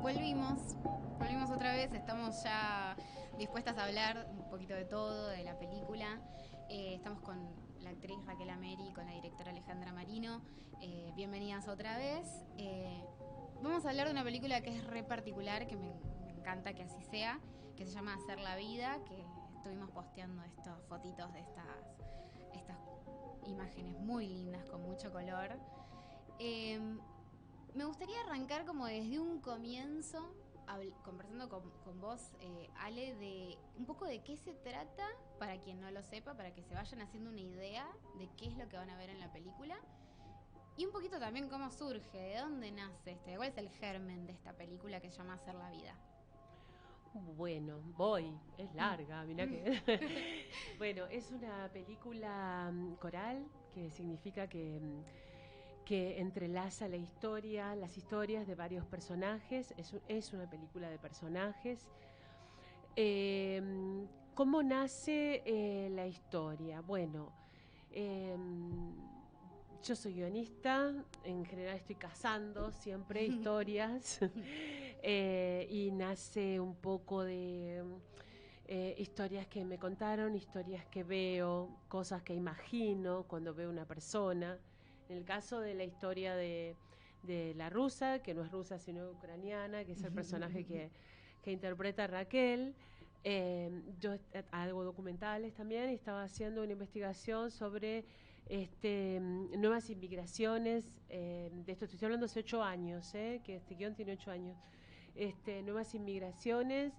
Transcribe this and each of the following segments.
Volvimos, volvimos otra vez, estamos ya dispuestas a hablar un poquito de todo, de la película. Estamos con la actriz Raquel Ameri y con la directora Alejandra Marino. Bienvenidas otra vez. Vamos a hablar de una película que es re particular, que me encanta que así sea, que se llama Hacer la Vida, que estuvimos posteando estas fotitos de estas imágenes muy lindas, con mucho color. Eh, Me gustaría arrancar como desde un comienzo, conversando con vos, Ale, de un poco de qué se trata, para quien no lo sepa, para que se vayan haciendo una idea de qué es lo que van a ver en la película. Y un poquito también cómo surge, de dónde nace cuál es el germen de esta película que se llama Hacer la Vida. Bueno, voy, es larga, mirá que... Bueno, es una película coral, que significa que entrelaza las historias de varios personajes, es una película de personajes. ¿Cómo nace la historia? Bueno, eh, yo soy guionista, en general estoy cazando siempre historias y nace un poco de historias que me contaron, historias que veo, cosas que imagino cuando veo una persona. En el caso de la historia de la rusa, que no es rusa sino ucraniana, que es el personaje que interpreta Raquel, yo hago documentales también y estaba haciendo una investigación sobre nuevas inmigraciones, de esto estoy hablando hace 8 años, que este guión tiene 8 años, nuevas inmigraciones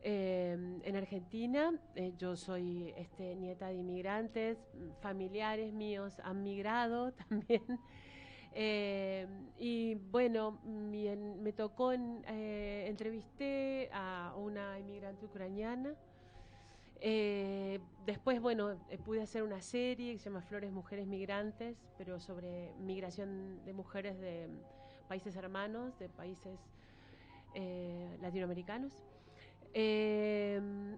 en Argentina. Yo soy nieta de inmigrantes, familiares míos han migrado también. Y bueno, me tocó, entrevisté a una inmigrante ucraniana. Después, bueno, pude hacer una serie que se llama Flores, Mujeres Migrantes, pero sobre migración de mujeres de países hermanos, de países latinoamericanos.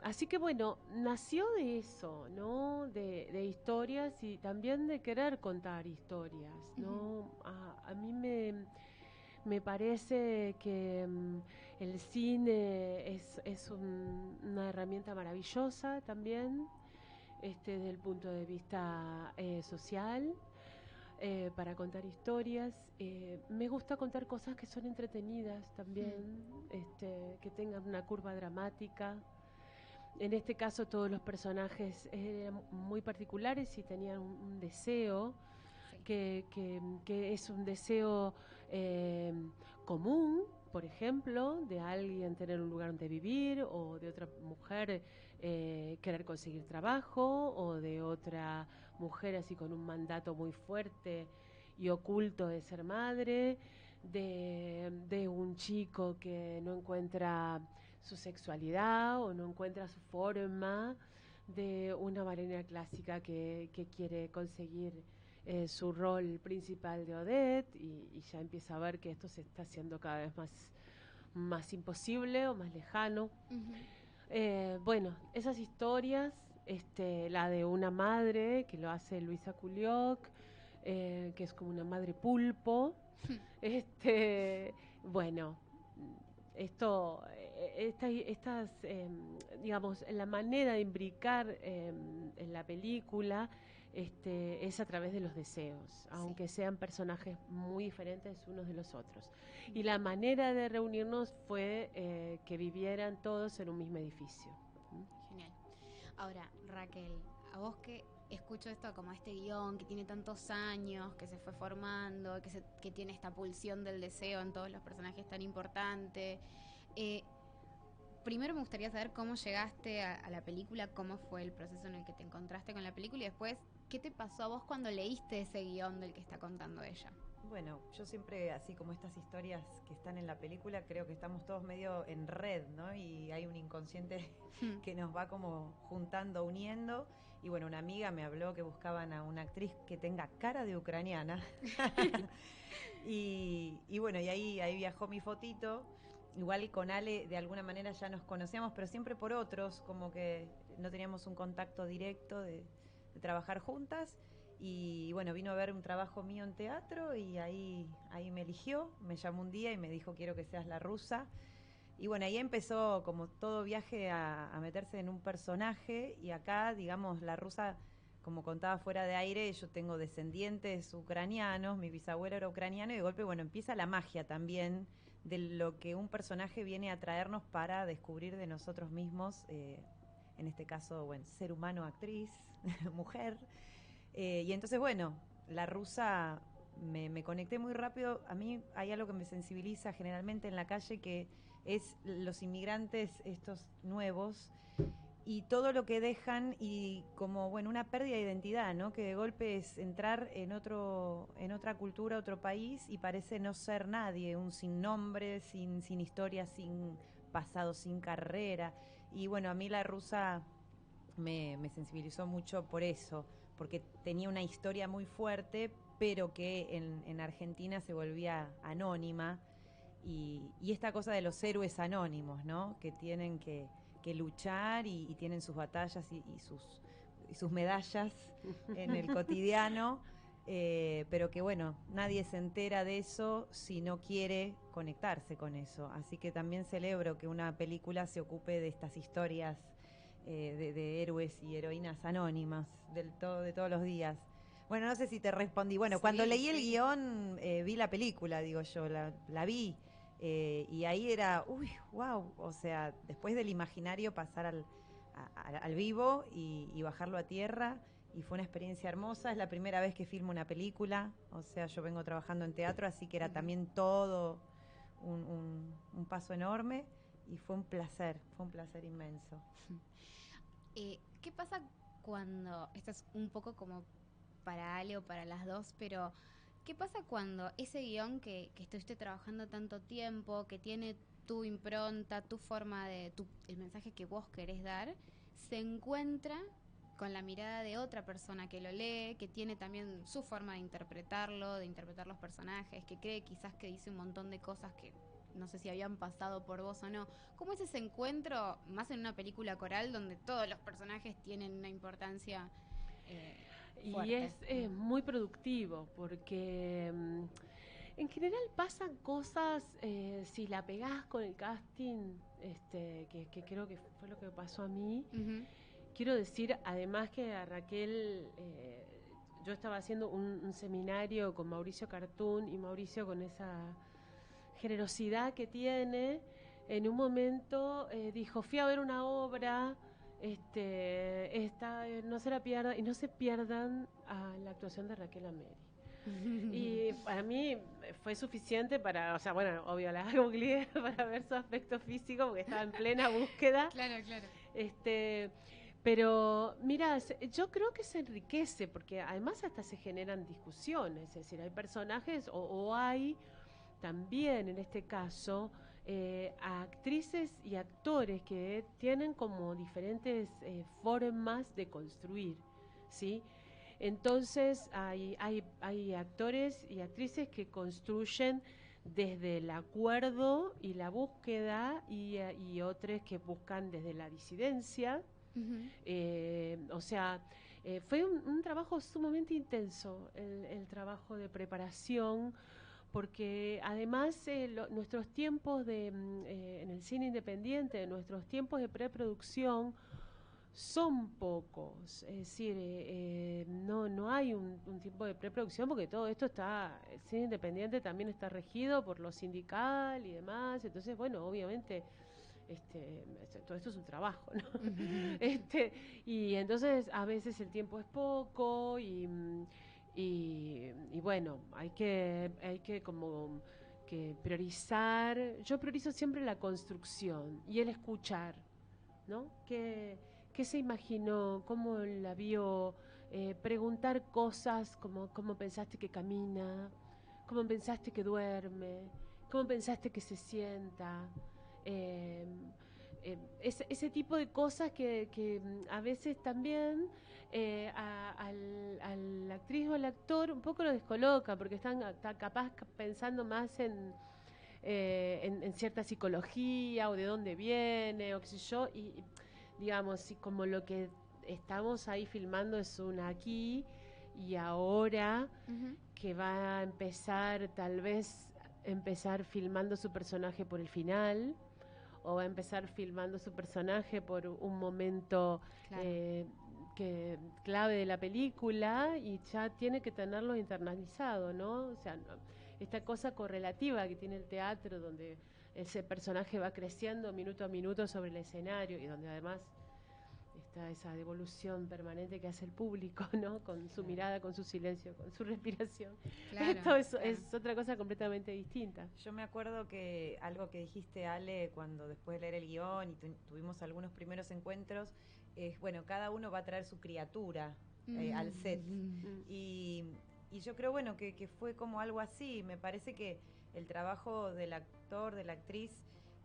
Así que bueno, nació de eso, ¿no? De historias y también de querer contar historias, ¿no? A mí me parece que el cine es una herramienta maravillosa también, desde el punto de vista social, para contar historias. Me gusta contar cosas que son entretenidas también, que tengan una curva dramática. En este caso todos los personajes eran muy particulares y tenían un deseo Sí. que es un deseo eh, común, por ejemplo, de alguien tener un lugar donde vivir, o de otra mujer querer conseguir trabajo, o de otra mujer así con un mandato muy fuerte y oculto de ser madre, de un chico que no encuentra su sexualidad o no encuentra su forma, de una bailarina clásica que quiere conseguir su rol principal de Odette y ya empieza a ver que esto se está haciendo cada vez más imposible o más lejano. Ujú. Bueno, esas historias, la de una madre que lo hace Luisa Culioc, que es como una madre pulpo, bueno, estas, digamos, la manera de imbricar en la película es a través de los deseos, Sí. aunque sean personajes muy diferentes unos de los otros. Y la manera de reunirnos fue que vivieran todos en un mismo edificio. ¿Mm? Genial. Ahora, Raquel, a vos que escucho esto como este guión que tiene tantos años, que se fue formando, que tiene esta pulsión del deseo en todos los personajes tan importante, eh, primero me gustaría saber cómo llegaste a la película, cómo fue el proceso en el que te encontraste con la película y después, ¿qué te pasó a vos cuando leíste ese guión del que está contando ella? Bueno, yo siempre, así como estas historias que están en la película, creo que estamos todos medio en red, ¿no? Y hay un inconsciente que nos va como juntando, uniendo. Y bueno, una amiga me habló que buscaban a una actriz que tenga cara de ucraniana. Y bueno, y ahí viajó mi fotito. Igual con Ale de alguna manera ya nos conocíamos, pero siempre por otros, como que no teníamos un contacto directo de trabajar juntas. Y bueno, vino a ver un trabajo mío en teatro y ahí me eligió, me llamó un día y me dijo quiero que seas la rusa. Y bueno, ahí empezó como todo viaje a meterse en un personaje y acá, digamos, la rusa, como contaba fuera de aire, yo tengo descendientes ucranianos, mi bisabuelo era ucraniano y de golpe, bueno, empieza la magia también de lo que un personaje viene a traernos para descubrir de nosotros mismos, en este caso, bueno, ser humano, actriz, mujer. Y entonces, bueno, la rusa me conecté muy rápido. A mí hay algo que me sensibiliza generalmente en la calle, que es los inmigrantes estos nuevos y todo lo que dejan y como, bueno, una pérdida de identidad, ¿no? Que de golpe es entrar en otra cultura, otro país y parece no ser nadie, un sin nombre, sin historia, sin pasado, sin carrera. Y bueno, a mí la rusa me sensibilizó mucho por eso, porque tenía una historia muy fuerte, pero que en Argentina se volvía anónima. Y esta cosa de los héroes anónimos, ¿no? Que tienen que luchar y tienen sus batallas y sus medallas en el cotidiano, pero que bueno, nadie se entera de eso si no quiere conectarse con eso. Así que también celebro que una película se ocupe de estas historias de héroes y heroínas anónimas de todos los días. Bueno, no sé si te respondí. Bueno, Sí, cuando leí el sí. guión, vi la película, digo yo, la vi. Y ahí era, uy, wow, o sea, después del imaginario pasar al vivo y bajarlo a tierra, y fue una experiencia hermosa. Es la primera vez que filmo una película, o sea, yo vengo trabajando en teatro, así que era también todo un paso enorme, y fue un placer inmenso. ¿Qué pasa cuando, esto es un poco como para Ale o para las dos, pero ¿qué pasa cuando ese guión que estuviste trabajando tanto tiempo, que tiene tu impronta, tu forma el mensaje que vos querés dar, se encuentra con la mirada de otra persona que lo lee, que tiene también su forma de interpretarlo, de interpretar los personajes, que cree quizás que dice un montón de cosas que no sé si habían pasado por vos o no? ¿Cómo es ese encuentro, más en una película coral, donde todos los personajes tienen una importancia Y fuerte? es muy productivo porque en general pasan cosas, si la pegás con el casting, que creo que fue lo que pasó a mí. Ujú. Quiero decir, además, que a Raquel, yo estaba haciendo un seminario con Mauricio Cartún, y Mauricio, con esa generosidad que tiene, en un momento dijo: fui a ver una obra, no se la pierdan, y no se pierdan a la actuación de Raquel Ameri. Y para mí fue suficiente para, o sea, bueno, obvio, la googleé para ver su aspecto físico porque estaba en plena búsqueda. Claro, claro. Pero mira, yo creo que se enriquece porque además hasta se generan discusiones, es decir, hay personajes o hay también en este caso actrices y actores que tienen como diferentes formas de construir, ¿sí? Entonces hay actores y actrices que construyen desde el acuerdo y la búsqueda, y otros que buscan desde la disidencia. Ujú. O sea, fue un trabajo sumamente intenso, el trabajo de preparación, porque además nuestros tiempos en el cine independiente, nuestros tiempos de preproducción son pocos. Es decir, no hay un tiempo de preproducción, porque todo esto el cine independiente también está regido por lo sindical y demás. Entonces, bueno, obviamente todo esto es un trabajo, ¿no? Y entonces a veces el tiempo es poco, y bueno, hay que como que priorizar. Yo priorizo siempre la construcción y el escuchar, ¿no? ¿Qué se imaginó? ¿Cómo la vio? Preguntar cosas como: ¿cómo pensaste que camina? ¿Cómo pensaste que duerme? ¿Cómo pensaste que se sienta? Eh, ese tipo de cosas que a veces también a la actriz o al actor un poco lo descoloca, porque está capaz pensando más en cierta psicología, o de dónde viene, o qué sé yo, y digamos, y como lo que estamos ahí filmando es un aquí, y ahora Ujú. que va a empezar, tal vez empezar filmando su personaje por el final, o va a empezar filmando su personaje por un momento Claro. clave de la película, y ya tiene que tenerlo internalizado, ¿no? O sea, esta cosa correlativa que tiene el teatro, donde ese personaje va creciendo minuto a minuto sobre el escenario, y donde además está esa devolución permanente que hace el público, ¿no? Con su mirada, con su silencio, con su respiración. Claro, Esto es, claro. es otra cosa completamente distinta. Yo me acuerdo que algo que dijiste, Ale, cuando después de leer el guión y tuvimos algunos primeros encuentros, es, bueno, cada uno va a traer su criatura al set. Mm. Y, y yo creo, bueno, que fue como algo así. Me parece que el trabajo del actor, de la actriz,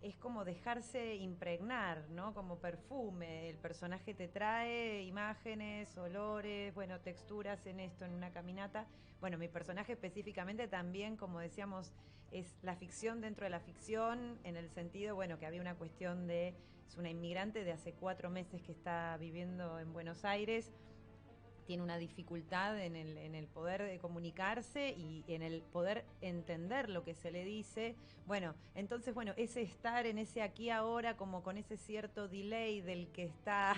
es como dejarse impregnar, ¿no? Como perfume. El personaje te trae imágenes, olores, bueno, texturas en esto, en una caminata. Bueno, mi personaje específicamente también, como decíamos, es la ficción dentro de la ficción, en el sentido, bueno, que había una cuestión de, es una inmigrante de hace 4 meses que está viviendo en Buenos Aires, tiene una dificultad en el poder de comunicarse y en el poder entender lo que se le dice. Bueno, entonces, bueno, ese estar en ese aquí ahora, como con ese cierto delay del que está,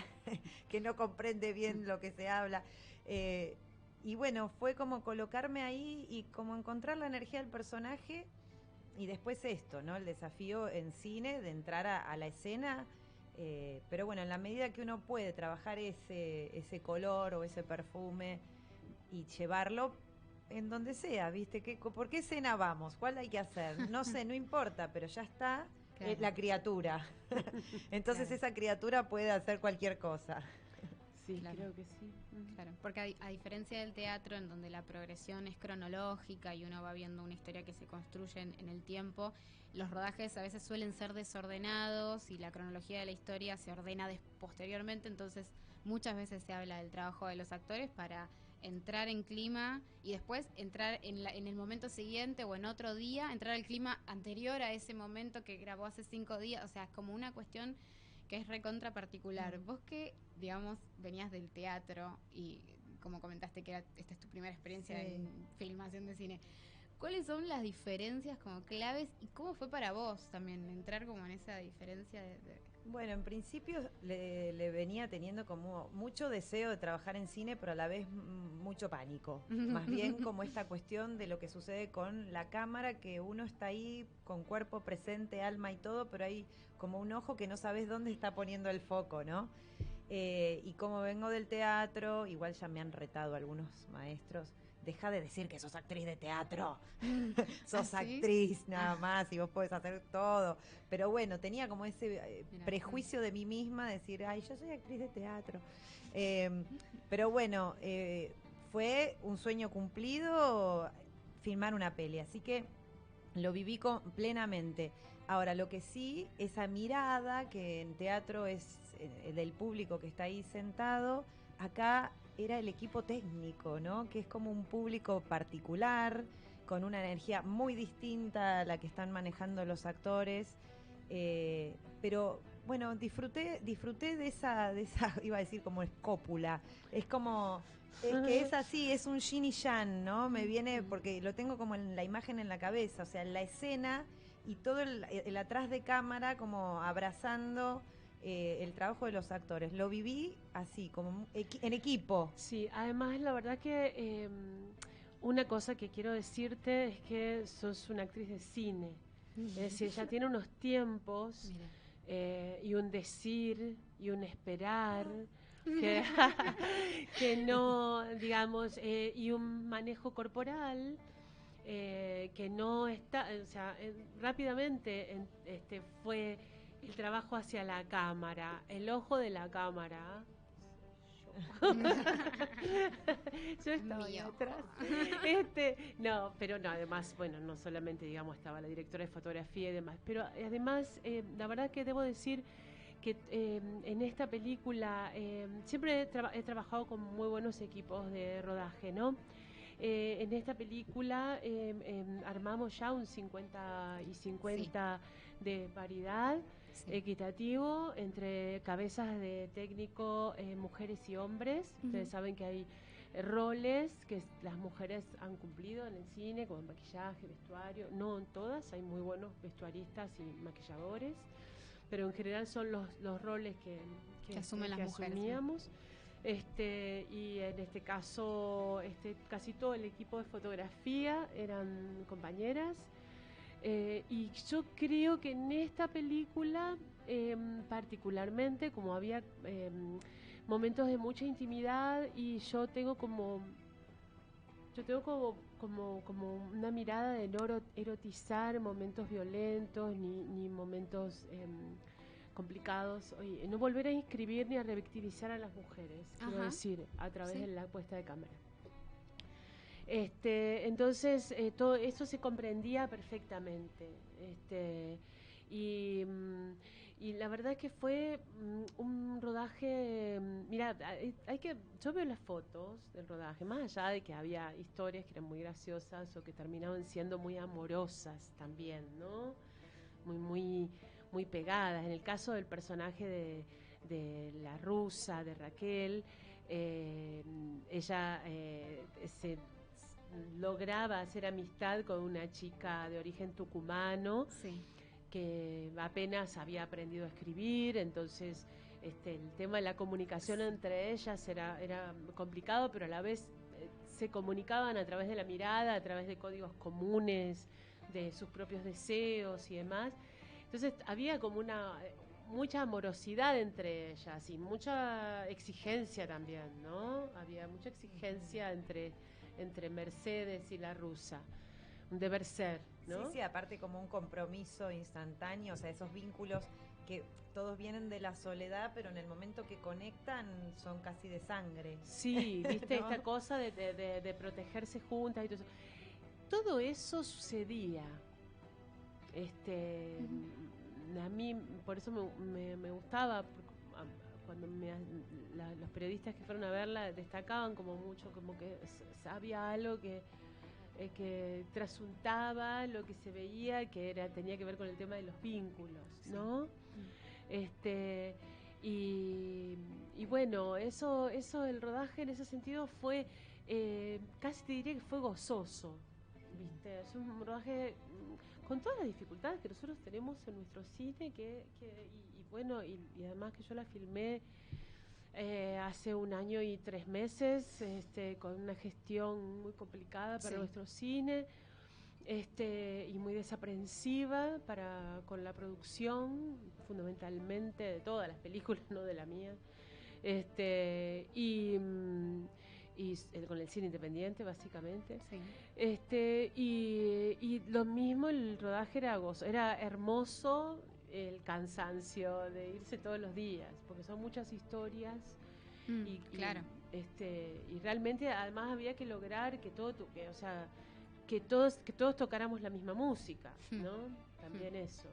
que no comprende bien lo que se habla. Y bueno, fue como colocarme ahí y como encontrar la energía del personaje. Y después esto, ¿no? El desafío en cine de entrar a la escena. Pero bueno, en la medida que uno puede trabajar ese color o ese perfume y llevarlo en donde sea, ¿viste? ¿Por qué escena vamos? ¿Cuál hay que hacer? No sé, no importa, pero ya está Claro. la criatura. Entonces Claro. esa criatura puede hacer cualquier cosa. Sí, Claro. creo que sí. Claro, porque a diferencia del teatro, en donde la progresión es cronológica y uno va viendo una historia que se construye en el tiempo, los rodajes a veces suelen ser desordenados y la cronología de la historia se ordena posteriormente, entonces muchas veces se habla del trabajo de los actores para entrar en clima y después entrar en el momento siguiente o en otro día, entrar al clima anterior a ese momento que grabó hace 5 días, o sea, es como una cuestión que es recontra particular. Vos que, digamos, venías del teatro y como comentaste que esta es tu primera experiencia Sí. en filmación de cine, ¿cuáles son las diferencias como claves y cómo fue para vos también entrar como en esa diferencia de... Bueno, en principio le venía teniendo como mucho deseo de trabajar en cine, pero a la vez mucho pánico. Más bien como esta cuestión de lo que sucede con la cámara, que uno está ahí con cuerpo presente, alma y todo, pero hay como un ojo que no sabes dónde está poniendo el foco, ¿no? Y como vengo del teatro, igual ya me han retado algunos maestros, deja de decir que sos actriz de teatro, sos ¿Ah, sí? actriz nada más y vos podés hacer todo. Pero bueno, tenía como ese prejuicio de mí misma, decir, ay, yo soy actriz de teatro. Pero bueno, fue un sueño cumplido filmar una peli, así que lo viví plenamente. Ahora, lo que sí, esa mirada que en teatro es del público que está ahí sentado, acá era el equipo técnico, ¿no? Que es como un público particular, con una energía muy distinta a la que están manejando los actores. Pero bueno, disfruté de esa, iba a decir como escópula. Es como, es que es así, es un yin y yang, ¿no? Me viene, porque lo tengo como en la imagen en la cabeza, o sea, en la escena y todo el atrás de cámara como abrazando el trabajo de los actores. Lo viví así, como en equipo. Sí, además la verdad que una cosa que quiero decirte es que sos una actriz de cine. Es decir, ya tiene unos tiempos y un decir y un esperar que, que no, digamos, y un manejo corporal que no está, o sea, rápidamente fue el trabajo hacia la cámara, el ojo de la cámara. Yo estaba ahí Mío. atrás. No, pero no, además, bueno, no solamente, digamos, estaba la directora de fotografía y demás, pero además, la verdad que debo decir que en esta película siempre he trabajado con muy buenos equipos de rodaje, ¿no? En esta película armamos ya un 50 y 50 de paridad equitativo entre cabezas de técnico, mujeres y hombres. Ustedes saben que hay roles que las mujeres han cumplido en el cine, como en maquillaje, vestuario, no en todas, hay muy buenos vestuaristas y maquilladores, pero en general son los roles que asumen las mujeres, asumíamos. Y en este caso, casi todo el equipo de fotografía eran compañeras. Y yo creo que en esta película, particularmente, como había momentos de mucha intimidad, y yo tengo como una mirada de no erotizar momentos violentos ni momentos complicados, no volver a inscribir ni a revictimizar a las mujeres, quiero decir, a través de la puesta de cámara. Entonces todo eso se comprendía perfectamente, y la verdad es que fue un rodaje. Mira, yo veo las fotos del rodaje, más allá de que había historias que eran muy graciosas o que terminaban siendo muy amorosas también, ¿no? Muy pegadas. En el caso del personaje de la rusa, de Raquel, ella se lograba hacer amistad con una chica de origen tucumano, que apenas había aprendido a escribir, entonces el tema de la comunicación entre ellas era complicado, pero a la vez se comunicaban a través de la mirada, a través de códigos comunes, de sus propios deseos y demás. Entonces había como mucha amorosidad entre ellas y mucha exigencia también, ¿no? Había mucha exigencia entre Mercedes y la rusa, un deber ser, ¿no? Sí, aparte como un compromiso instantáneo, o sea, esos vínculos que todos vienen de la soledad, pero en el momento que conectan son casi de sangre. Sí, viste, ¿no? esta cosa de protegerse juntas y todo eso. Todo eso sucedía. A mí, por eso me gustaba, cuando los periodistas que fueron a verla destacaban como mucho, como que había algo que trasuntaba lo que se veía, que tenía que ver con el tema de los vínculos, ¿no? Y bueno, eso el rodaje en ese sentido fue, casi te diría que fue gozoso, ¿viste? Es un rodaje con todas las dificultades que nosotros tenemos en nuestro cine, y bueno, y además que yo la filmé hace 1 año y 3 meses, con una gestión muy complicada para nuestro cine, y muy desaprensiva con la producción, fundamentalmente de todas las películas, no de la mía, con el cine independiente, básicamente. Y lo mismo, el rodaje era hermoso, el cansancio de irse todos los días, porque son muchas historias. Claro. Y realmente además había que lograr que todos tocáramos la misma música, ¿no? También eso.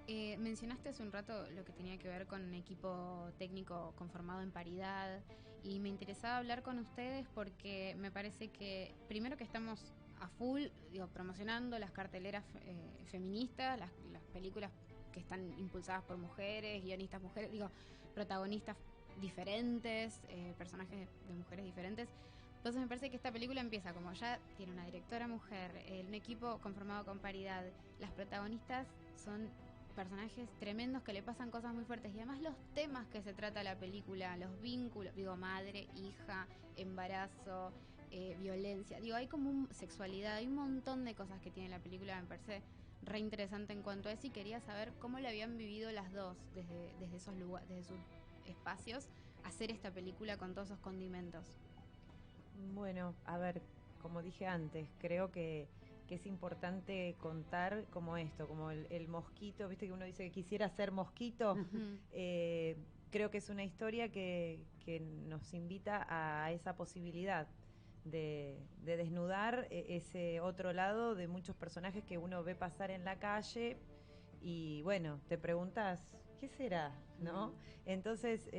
Mencionaste hace un rato lo que tenía que ver con un equipo técnico conformado en paridad, y me interesaba hablar con ustedes porque me parece que primero que estamos a full, promocionando las carteleras feministas, las películas que están impulsadas por mujeres, guionistas mujeres, protagonistas diferentes, personajes de mujeres diferentes. Entonces me parece que esta película empieza como ya tiene una directora mujer, un equipo conformado con paridad, las protagonistas son personajes tremendos que le pasan cosas muy fuertes, y además los temas que se trata la película, los vínculos, madre, hija, embarazo, violencia, hay como sexualidad, hay un montón de cosas que tiene la película. Me parece re interesante en cuanto a eso, y quería saber cómo le habían vivido las dos desde esos lugares, desde sus espacios, hacer esta película con todos esos condimentos. Bueno, a ver, como dije antes, creo que es importante contar como esto, como el mosquito, viste que uno dice que quisiera ser mosquito. Creo que es una historia que nos invita a esa posibilidad de desnudar ese otro lado de muchos personajes que uno ve pasar en la calle, y bueno, te preguntas, ¿qué será? ¿No? Entonces,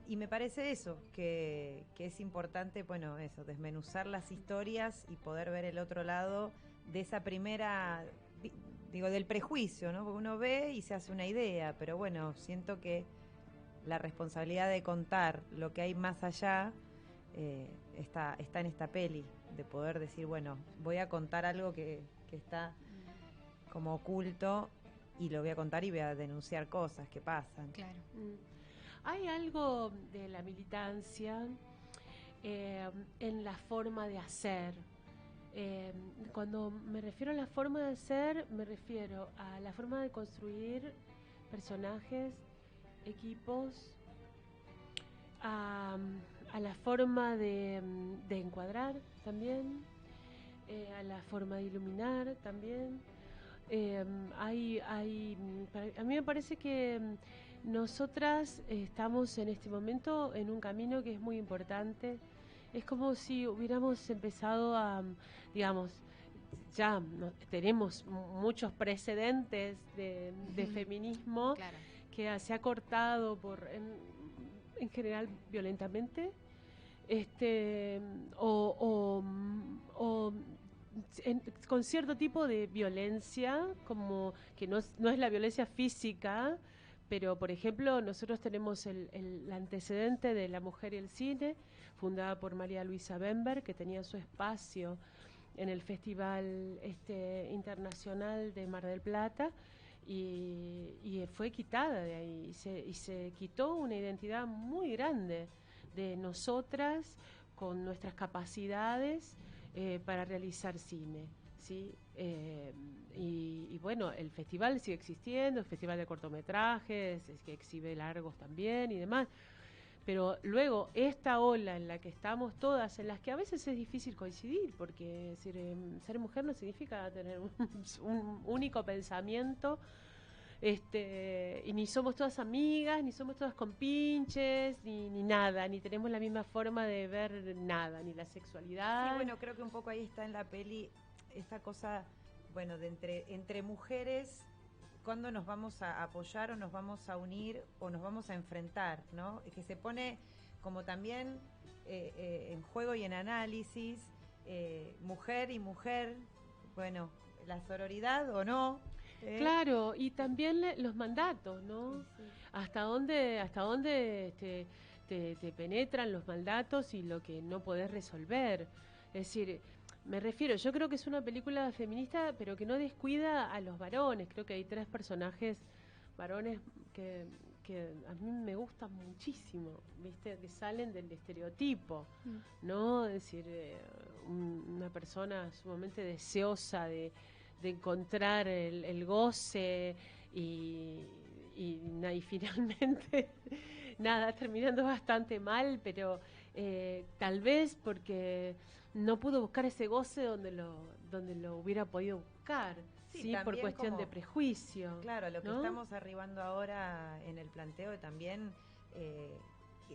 y me parece eso, que es importante, bueno, eso, desmenuzar las historias y poder ver el otro lado de esa primera, del prejuicio, ¿no? Porque uno ve y se hace una idea, pero bueno, siento que la responsabilidad de contar lo que hay más allá está en esta peli, de poder decir, bueno, voy a contar algo que está como oculto y lo voy a contar y voy a denunciar cosas que pasan. Claro. Hay algo de la militancia en la forma de hacer. Cuando me refiero a la forma de hacer, me refiero a la forma de construir personajes, equipos, a la forma de encuadrar también, a la forma de iluminar también. A mí me parece que nosotras estamos en este momento en un camino que es muy importante. Es como si hubiéramos empezado digamos, ya tenemos muchos precedentes de feminismo, Claro. que se ha cortado en general violentamente, o con cierto tipo de violencia, como que no es la violencia física, pero por ejemplo nosotros tenemos el antecedente de La Mujer y el Cine, fundada por María Luisa Bember, que tenía su espacio en el Festival Internacional de Mar del Plata, y fue quitada de ahí, y se quitó una identidad muy grande de nosotras con nuestras capacidades para realizar cine, ¿sí? Y bueno, el festival sigue existiendo, el festival de cortometrajes, es que exhibe largos también y demás, pero luego esta ola en la que estamos todas, en las que a veces es difícil coincidir, porque es decir, ser mujer no significa tener un único pensamiento, y ni somos todas amigas, ni somos todas compinches, ni nada, ni tenemos la misma forma de ver nada, ni la sexualidad. Sí, bueno, creo que un poco ahí está en la peli esta cosa, bueno, de entre mujeres, cuándo nos vamos a apoyar o nos vamos a unir o nos vamos a enfrentar, ¿no? Que se pone como también en juego y en análisis, mujer y mujer, bueno, la sororidad o no. Claro, y también los mandatos, ¿no? Sí. Hasta dónde te penetran los mandatos y lo que no podés resolver. Es decir, me refiero, yo creo que es una película feminista, pero que no descuida a los varones. Creo que hay 3 personajes varones que a mí me gustan muchísimo, ¿viste? Que salen del estereotipo, ¿no? Es decir, una persona sumamente deseosa de encontrar el goce y finalmente nada, terminando bastante mal, pero tal vez porque no pudo buscar ese goce donde lo hubiera podido buscar, sí, por cuestión como, de prejuicio. Claro, lo que ¿no? estamos arribando ahora en el planteo también,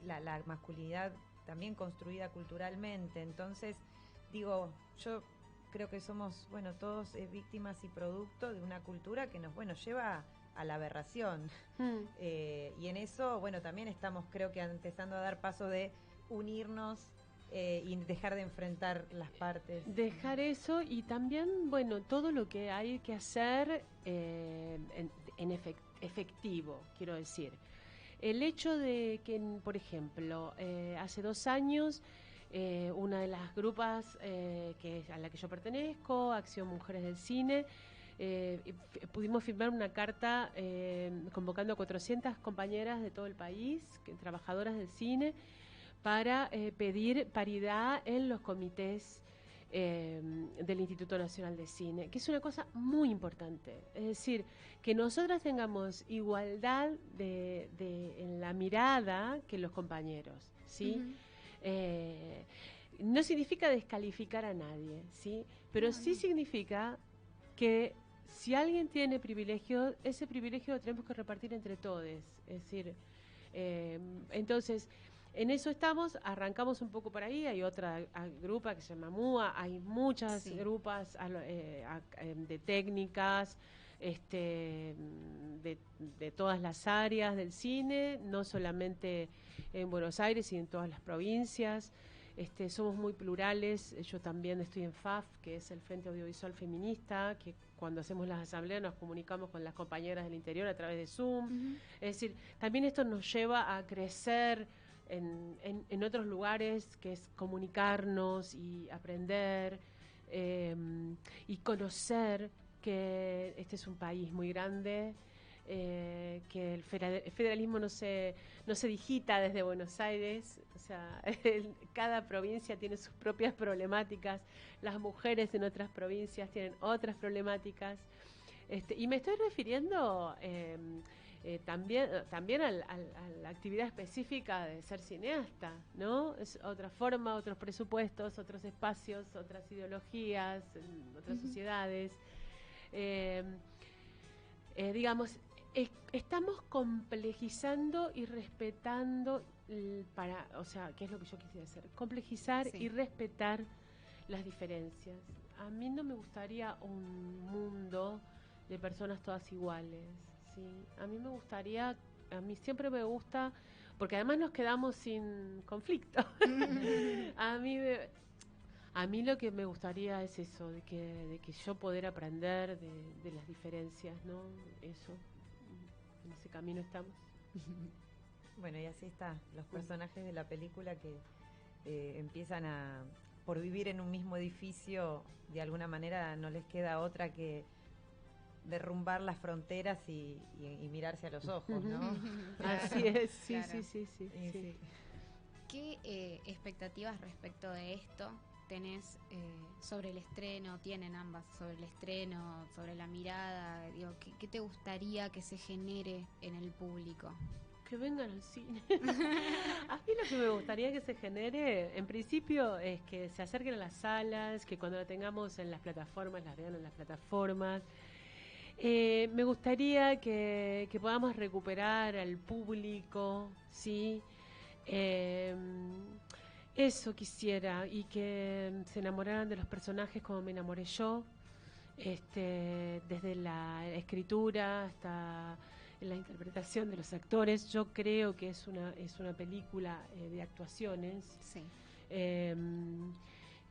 la masculinidad también construida culturalmente. Entonces, digo, yo creo que somos, bueno, todos víctimas y producto de una cultura que nos, bueno, lleva a la aberración. Y en eso, bueno, también estamos, creo que empezando a dar paso de unirnos y dejar de enfrentar las partes. Dejar eso y también, bueno, todo lo que hay que hacer en efectivo, quiero decir. El hecho de que, por ejemplo, hace 2 años, una de las grupas a la que yo pertenezco, Acción Mujeres del Cine, pudimos firmar una carta convocando a 400 compañeras de todo el país, trabajadoras del cine, para pedir paridad en los comités del Instituto Nacional de Cine, que es una cosa muy importante. Es decir, que nosotras tengamos igualdad en la mirada que los compañeros, ¿sí? No significa descalificar a nadie, ¿sí? Pero sí significa que si alguien tiene privilegio, ese privilegio lo tenemos que repartir entre todos. Es decir, entonces, en eso estamos, arrancamos un poco por ahí, hay otra grupa que se llama MUA, hay muchas grupas de técnicas, de todas las áreas del cine, no solamente en Buenos Aires, sino en todas las provincias. Somos muy plurales, yo también estoy en FAF, que es el Frente Audiovisual Feminista, que cuando hacemos las asambleas nos comunicamos con las compañeras del interior a través de Zoom. Es decir, también esto nos lleva a crecer en otros lugares, que es comunicarnos y aprender y conocer que este es un país muy grande, que el federalismo no se digita desde Buenos Aires, o sea, cada provincia tiene sus propias problemáticas, las mujeres en otras provincias tienen otras problemáticas, y me estoy refiriendo también a la actividad específica de ser cineasta, ¿no? Es otra forma, otros presupuestos, otros espacios, otras ideologías, otras sociedades. Digamos, estamos complejizando y respetando o sea, ¿qué es lo que yo quisiera hacer? Complejizar y respetar las diferencias. A mí no me gustaría un mundo de personas todas iguales, ¿sí? A mí siempre me gusta, porque además nos quedamos sin conflicto. A mí lo que me gustaría es eso, de que yo poder aprender de las diferencias, ¿no? Eso, en ese camino estamos. Bueno, y así está, los personajes de la película que empiezan por vivir en un mismo edificio, de alguna manera no les queda otra que derrumbar las fronteras y mirarse a los ojos, ¿no? Así es, sí, claro. sí. ¿Qué expectativas respecto de esto tenés sobre el estreno? ¿Tienen ambas sobre el estreno, sobre la mirada? Digo, ¿qué te gustaría que se genere en el público? Que vengan al cine. A mí lo que me gustaría que se genere, en principio, es que se acerquen a las salas, que cuando la tengamos en las plataformas, las vean en las plataformas. Me gustaría que podamos recuperar al público, ¿sí? Eso quisiera, y que se enamoraran de los personajes como me enamoré yo, desde la escritura hasta la interpretación de los actores. Yo creo que es una película de actuaciones. Sí.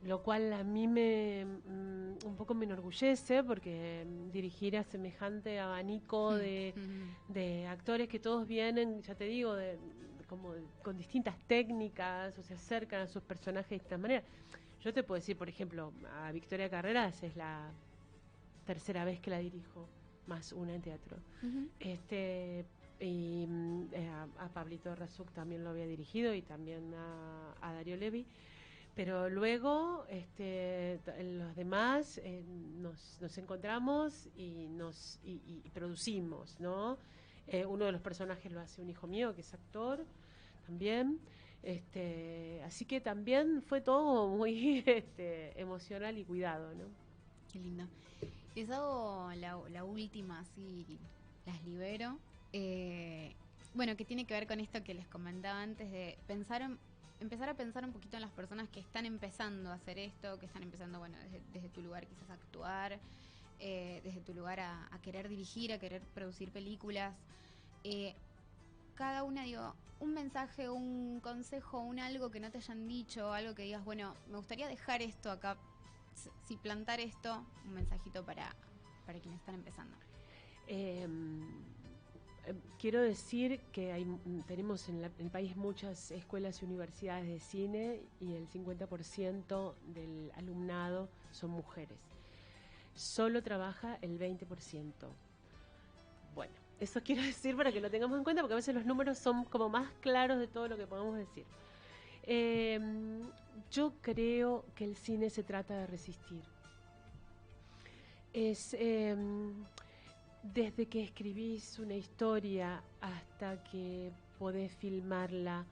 Lo cual a mí un poco me enorgullece, porque dirigir a semejante abanico de actores que todos vienen, ya te digo, como con distintas técnicas, o se acercan a sus personajes de esta manera. Yo te puedo decir, por ejemplo, a Victoria Carreras es la tercera vez que la dirijo, más una en teatro. Y a Pablito Razuk también lo había dirigido, y también a Darío Levy. Pero luego los demás nos encontramos y producimos, ¿no? Uno de los personajes lo hace un hijo mío, que es actor también. Así que también fue todo muy emocional y cuidado, ¿no? Qué lindo. Les hago la última, así las libero. Bueno, que tiene que ver con esto que les comentaba antes, de empezar a pensar un poquito en las personas que están empezando a hacer esto, que están empezando, bueno, desde tu lugar quizás a actuar, desde tu lugar a querer dirigir, a querer producir películas. Cada una, digo, un mensaje, un consejo, un algo que no te hayan dicho, algo que digas, bueno, me gustaría dejar esto acá, si plantar esto, un mensajito para quienes están empezando. Quiero decir que tenemos en el país muchas escuelas y universidades de cine, y el 50% del alumnado son mujeres. Solo trabaja el 20%. Bueno, eso quiero decir para que lo tengamos en cuenta, porque a veces los números son como más claros de todo lo que podemos decir. Yo creo que el cine se trata de resistir. Desde que escribís una historia hasta que podés filmarla,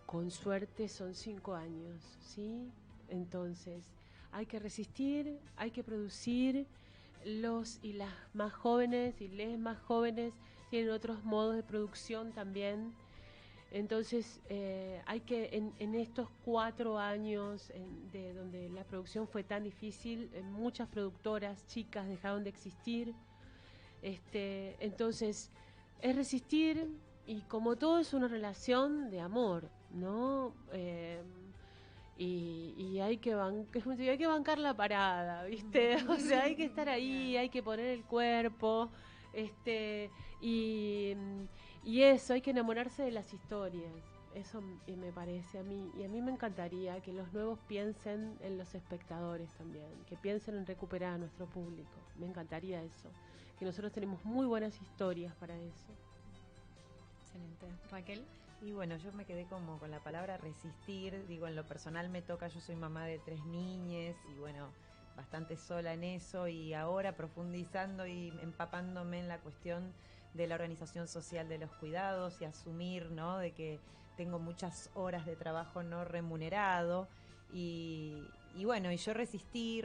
con suerte son 5 años, ¿sí? Entonces, hay que resistir, hay que producir. Los y las más jóvenes y les más jóvenes tienen otros modos de producción también. Entonces, hay que, en estos 4 años de donde la producción fue tan difícil, muchas productoras chicas dejaron de existir. Entonces, es resistir, y como todo es una relación de amor, ¿no? Y hay que bancar la parada, ¿viste? O sea, hay que estar ahí, hay que poner el cuerpo, y eso, hay que enamorarse de las historias. Eso me parece a mí. Y a mí me encantaría que los nuevos piensen en los espectadores también, que piensen en recuperar a nuestro público. Me encantaría eso. Que nosotros tenemos muy buenas historias para eso. Excelente. Raquel. Y bueno, yo me quedé como con la palabra resistir. Digo, en lo personal me toca, yo soy mamá de 3 niñes y bueno, bastante sola en eso, y ahora profundizando y empapándome en la cuestión de la organización social de los cuidados y asumir, ¿no?, de que tengo muchas horas de trabajo no remunerado y bueno, y yo resistí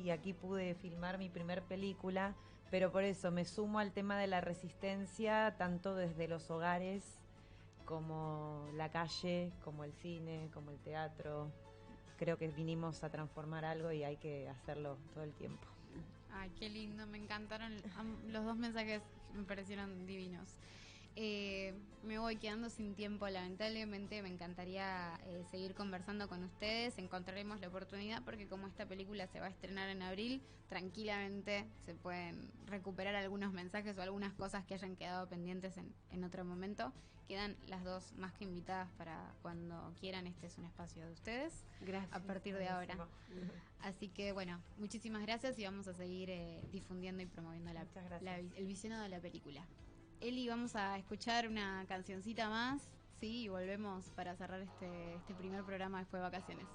y aquí pude filmar mi primer película, pero por eso me sumo al tema de la resistencia, tanto desde los hogares como la calle, como el cine, como el teatro. Creo que vinimos a transformar algo y hay que hacerlo todo el tiempo. Ay, qué lindo, me encantaron los dos mensajes, me parecieron divinos. Me voy quedando sin tiempo, lamentablemente. Me encantaría seguir conversando con ustedes. Encontraremos la oportunidad porque como esta película se va a estrenar en abril, tranquilamente se pueden recuperar algunos mensajes o algunas cosas que hayan quedado pendientes en otro momento. Quedan las dos más que invitadas para cuando quieran. Este es un espacio de ustedes. Gracias. A partir de ahora. Así que bueno, muchísimas gracias y vamos a seguir difundiendo y promoviendo el visionado de la película. Eli, vamos a escuchar una cancioncita más, sí, y volvemos para cerrar este primer programa después de vacaciones.